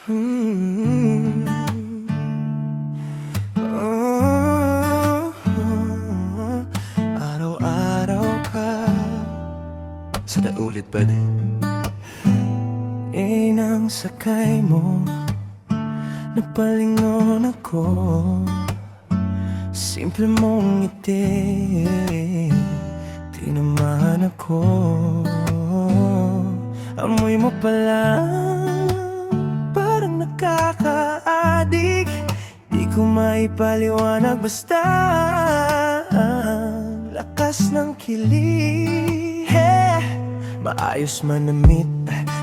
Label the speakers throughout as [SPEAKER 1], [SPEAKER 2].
[SPEAKER 1] Hmm. Araw-araw ka sa naulit ba din? Inang sakay mo, napalingon ako. Simple mong ngiti, di naman ako. Amoy mo palang parang nakakaadik. Di ko maipaliwanag basta ang lakas ng kilig. Maayos manamit,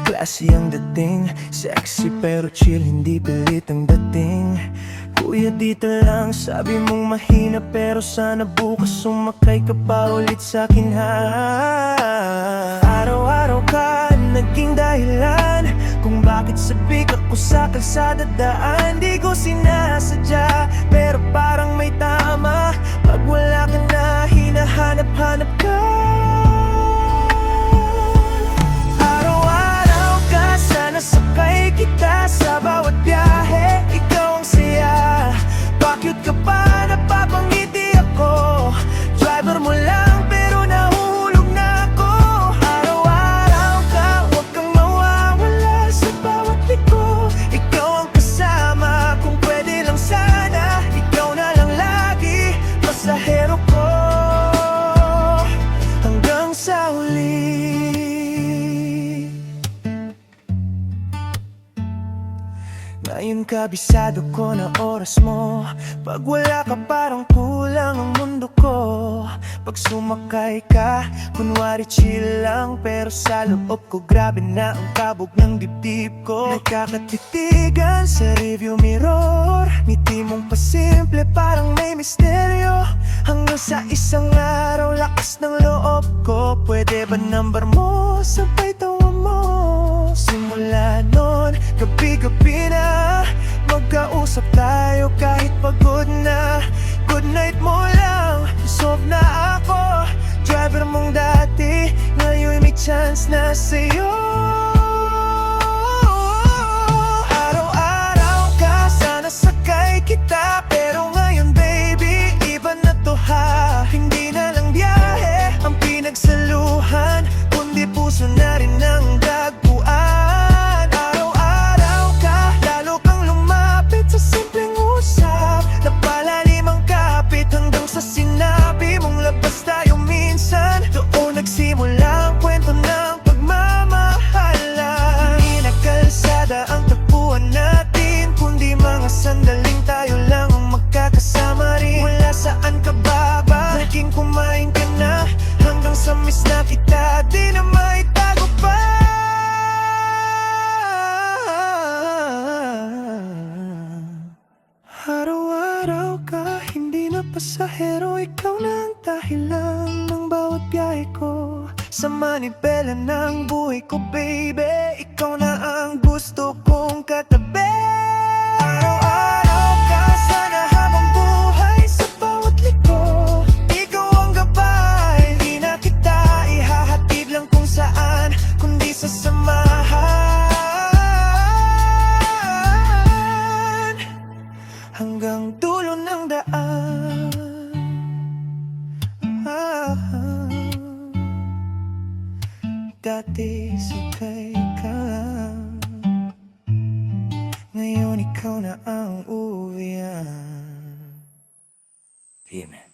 [SPEAKER 1] classy ang dating. Sexy pero chill, hindi pilit ang dating. Kuya dito lang, sabi mong mahina, pero sana bukas sumakay ka pa ulit sa'kin ha. Araw-araw ka naging dahilan kung bakit sabik ako sa kalsada daan. Di ko sinasadya, pero parang may tama. Pag wala ka na, hinahanap-hanap ka. Araw-araw ka, sana sakay kita sa bawat biyahe. Ikaw ang saya, bakit ka pa napapangiti ako? Driver mo lang pero nahuhulog na ako. Araw-araw ka, huwag kang mawawala sa bawat liko. Ikaw ang kasama, kung pwede lang sana. Ikaw na lang lagi, pasahero ko hanggang sa huli. Ngayon kabisado ko na oras mo. Pag wala ka parang kulang ang mundo ko. Pag sumakay ka, kunwari chill lang, pero sa loob ko grabe na ang kabog ng dibdib ko. Nagkakatitigan sa review mirror, ngiti mong pasimple parang may misteryo. Hanggang sa isang araw, lakas ng loob ko. Pwede ba number mo, sabay tawa mo? Simula nun, gabi-gabi na magkausap tayo kahit pagod na. Good night mo lang, solve na ako. Driver mong dati, ngayon may chance na sa'yo. Araw-araw ka, sana sakay kita, pero ngayon baby, iba na to ha. Hindi na lang biyahe ang pinagsaluhan, kundi puso na rin ang dagpuan. Araw-araw ka, lalo kang lumapit sa simpleng usap. Napalalim ang kapit hanggang sa sinabi mong labas tayo minsan. Doon nagsimula ang kwento ng pagmamahalan. Hindi na kalsada ang tagpuan natin, kundi mga sandaling tayo lang ang magkakasama rin. Wala saan ka babalikin, kumain ka na hanggang sa miss na kita, di na maitago pa. Araw-araw ka, hindi na pasahero. Ikaw na ang dahilan ng bawat biyahe ko. Sa manibela ng buhay ko baby, ikaw na ang gusto kong katabi. Araw-araw ka, sana habang buhay sa bawat liko. Ikaw ang gabay, di na kita ihahatid lang kung saan, kundi sa samahan hanggang dulo ng daan. Dati sakay ka, ngayon ikaw na ang uwian. Amen.